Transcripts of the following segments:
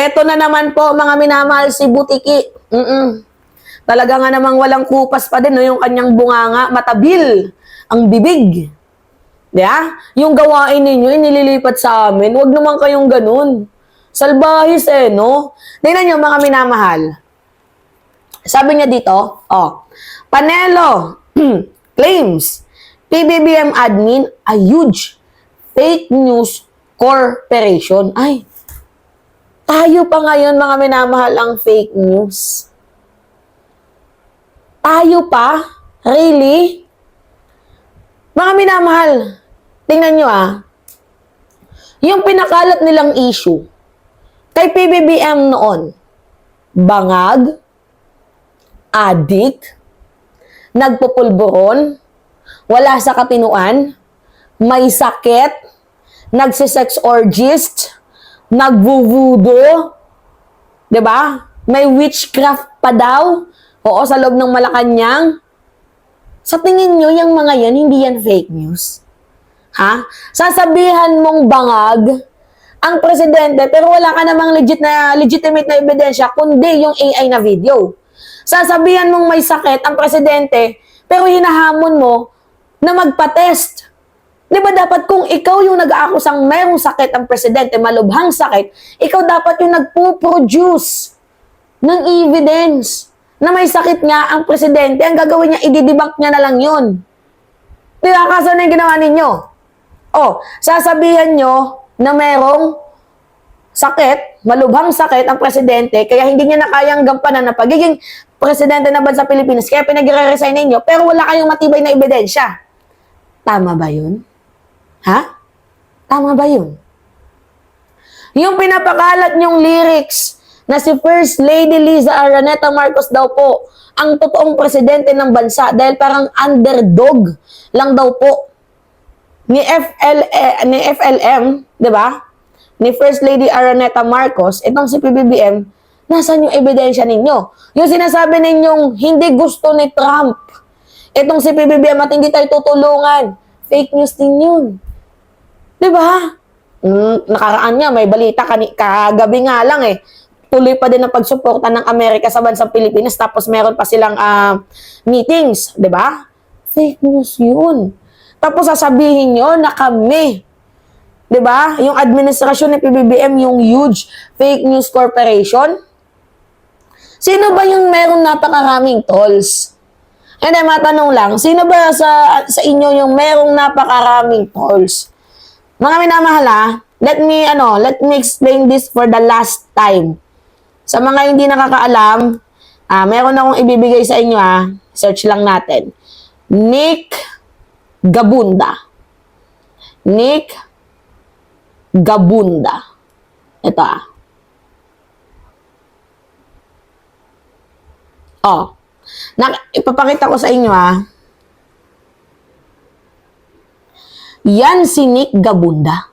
Eto na naman po, mga minamahal, si Butiki. Talaga nga namang walang kupas pa din, no? Yung kanyang bunganga, matabil ang bibig. Yeah? Yung gawain ninyo, inililipat sa amin. Huwag naman kayong ganun. Salbahis no? Tingnan nyo, mga minamahal. Sabi niya dito, Panelo claims PBBM admin a huge fake news corporation. Ay, tayo pa ngayon, mga minamahal, ang fake news. Tayo pa? Really? Mga minamahal, tingnan nyo yung pinakalat nilang issue kay PBBM noon, bangag, adik, nagpupulburon, wala sa katinuan, may sakit, nagsisex orgist, nagvuvudo, 'di ba? May witchcraft pa daw. Oo, sa loob ng Malacanang. Sa tingin nyo, yung mga yan, hindi yan fake news? Ha? Sasabihan mong bangag ang presidente, pero wala ka namang legitimate na ebidensya, kundi yung AI na video. Sasabihan mong may sakit ang presidente, pero hinahamon mo na magpa-test. Di ba dapat kung ikaw yung nag-aakusang mayroong sakit ang presidente, malubhang sakit, ikaw dapat yung nagpo-produce ng evidence na may sakit nga ang presidente, ang gagawin niya, i-debunk niya na lang yun. Di ba? Kaso na yung ginawa ninyo. Sasabihan nyo na merong sakit, malubhang sakit ang presidente, kaya hindi niya na kayang gampanan na pagiging presidente ng bansa Pilipinas, kaya pinag-resign ninyo, pero wala kayong matibay na ebidensya. Tama ba yun? Ha? Tama ba yun? Yung pinapakalat nyong lyrics na si First Lady Liza Araneta Marcos daw po ang totoong presidente ng bansa dahil parang underdog lang daw po ni FLM, di ba? Ni First Lady Araneta Marcos, itong si PBBM, nasaan yung ebidensya ninyo? Yung sinasabi ninyong hindi gusto ni Trump, itong si PBBM at hindi tayo tutulungan, fake news din yun. Di ba? Nakaraan niya, may balita kagabi nga lang tuloy pa din ang pagsuporta ng Amerika sa bansang Pilipinas, tapos meron pa silang meetings, di ba? Fake news yun. Tapos sasabihin nyo na kami, di ba? Yung administrasyon ng PBBM, yung huge fake news corporation. Sino ba yung meron napakaraming tolls? Hindi, matanong lang, sino ba sa inyo yung merong napakaraming tolls? Mga minamahal, let me explain this for the last time. Sa mga hindi nakakaalam, meron akong ibibigay sa inyo, search lang natin. Nick Gabunda. Nick Gabunda. Ito ipapakita ko sa inyo Yan si Nick Gabunda.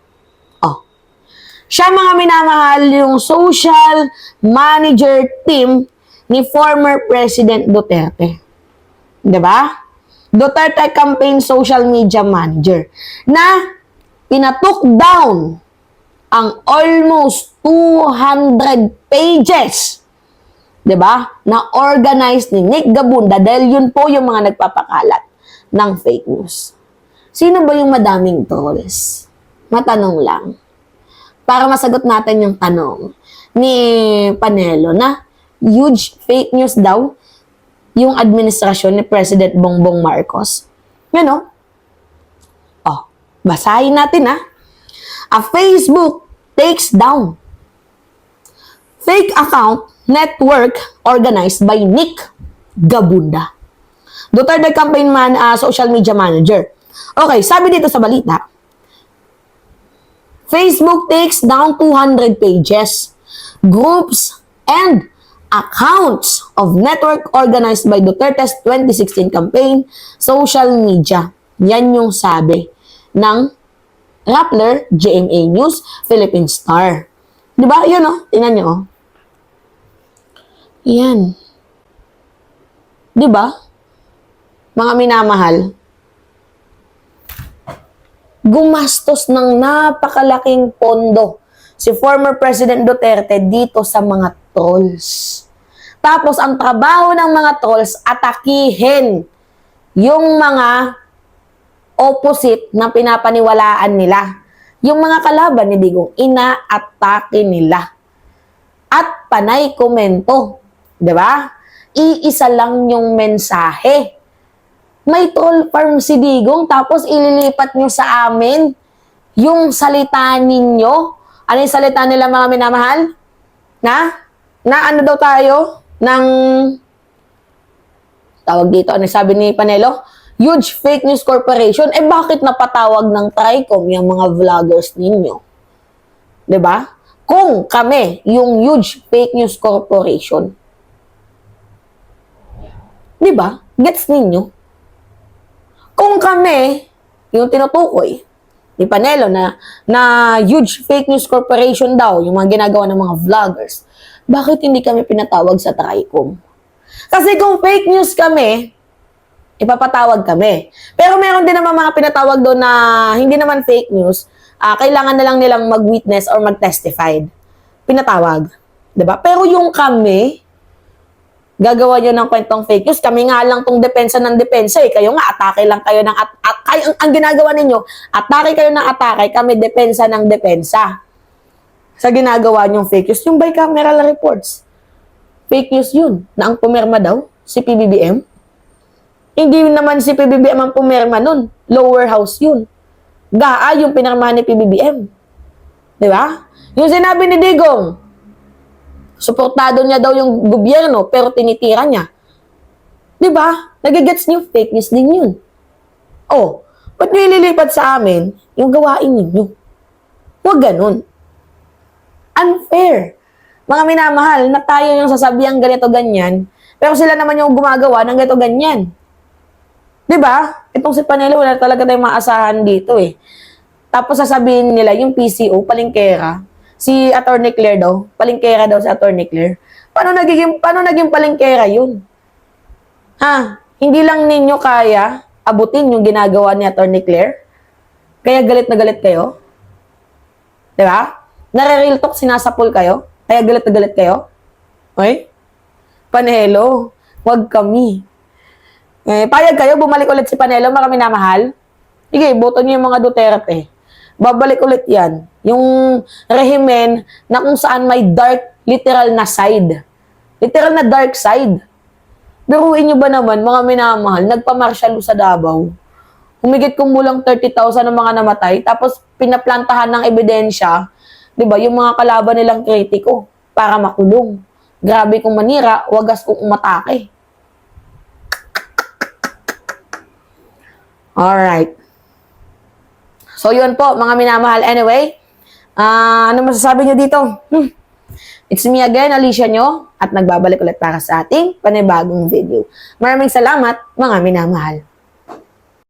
Siya, mga minamahal, yung social manager team ni former President Duterte. Diba? Duterte Campaign Social Media Manager na pinatok down ang almost 200 pages, diba, na organized ni Nick Gabunda dahil yun po yung mga nagpapakalat ng fake news. Sino ba yung madaming trolls? Matanong lang. Para masagot natin yung tanong ni Panelo na huge fake news daw yung administrasyon ni President Bongbong Marcos. Yan basahin natin A Facebook takes down fake account network organized by Nick Gabunda. Duterte Campaign Social Media Manager. Okay, sabi dito sa balita, Facebook takes down 200 pages, groups, and accounts of network organized by Duterte's 2016 campaign, social media. Yan yung sabi ng Rappler, GMA News, Philippine Star. Diba? Yan tingnan nyo Yan. Diba? Mga minamahal, gumastos ng napakalaking pondo si former President Duterte dito sa mga trolls. Tapos, ang trabaho ng mga trolls, atakihin yung mga opposite na pinapaniwalaan nila. Yung mga kalaban ni Digong, ina-atake nila. At panay komento. Diba? Iisa lang yung mensahe. May troll farm si Digong, tapos ililipat nyo sa amin yung salita ninyo. Ano yung salita nila, mga minamahal? Na ano daw tayo? Tawag dito, ano sabi ni Panelo? Huge fake news corporation. Bakit napatawag ng TRICOM yung mga vloggers ninyo? 'Di ba? Kung kami, yung huge fake news corporation. 'Di ba? Gets ninyo? Kung kami, yung tinutukoy ni Panelo na huge fake news corporation daw, yung mga ginagawa ng mga vloggers, bakit hindi kami pinatawag sa TRICOM? Kasi kung fake news kami, ipapatawag kami. Pero meron din naman mga pinatawag doon na hindi naman fake news, kailangan na lang nilang mag-witness or mag-testified. Pinatawag. 'Di ba? Pero yung kami, gagawa nyo ng kwentong fake news, kami nga lang tong depensa ng depensa eh. Kayo nga, atake lang kayo ng ang ginagawa ninyo, atake kayo ng atake, kami depensa ng depensa. Sa ginagawa nyong fake news, yung bicameral reports. Fake news yun, na ang pumirma daw, si PBBM. Hindi naman si PBBM ang pumirma nun. Lower house yun. GAA yung pinirmahan ni PBBM. Di ba? Yung sinabi ni Digong, suportado niya daw yung gobyerno, pero tinitira niya. Di ba? Nagigets niyo, fake news din yun. Oh, ba't niyo ililipat sa amin yung gawain ninyo? Huwag ganun. Unfair. Mga minamahal, na tayo yung sasabihan ganito ganyan, pero sila naman yung gumagawa ng ganito ganyan. Diba? Itong si Panelo, wala talaga tayong maasahan dito eh. Tapos sasabihin nila, yung PCO, palingkera. Si Attorney Claire daw, palingkera daw si Attorney Claire. Paano naging palingkera yun? Ha? Hindi lang ninyo kaya abutin yung ginagawa ni Attorney Claire? Kaya galit na galit kayo? Diba? Nare-real talk, sinasapol kayo? Kaya galit na galit kayo? Okay? Panelo, wag kami. Payag kayo, bumalik ulit si Panelo, mga minamahal. Sige, boto niyo yung mga Duterte. Babalik ulit yan. Yung rehimen na kung saan may dark, literal na side. Literal na dark side. Biruin nyo ba naman, mga minamahal, nagpamarsyalo sa Davao. Humigit kumulang 30,000 ng mga namatay, tapos pinaplantahan ng ebidensya, di ba, yung mga kalaban nilang kritiko para makulong. Grabe kung manira, wagas kung umatake. Alright. So, yun po, mga minamahal. Anyway, ano masasabi nyo dito? It's me again, Alicia nyo, at nagbabalik ulit para sa ating panibagong video. Maraming salamat, mga minamahal.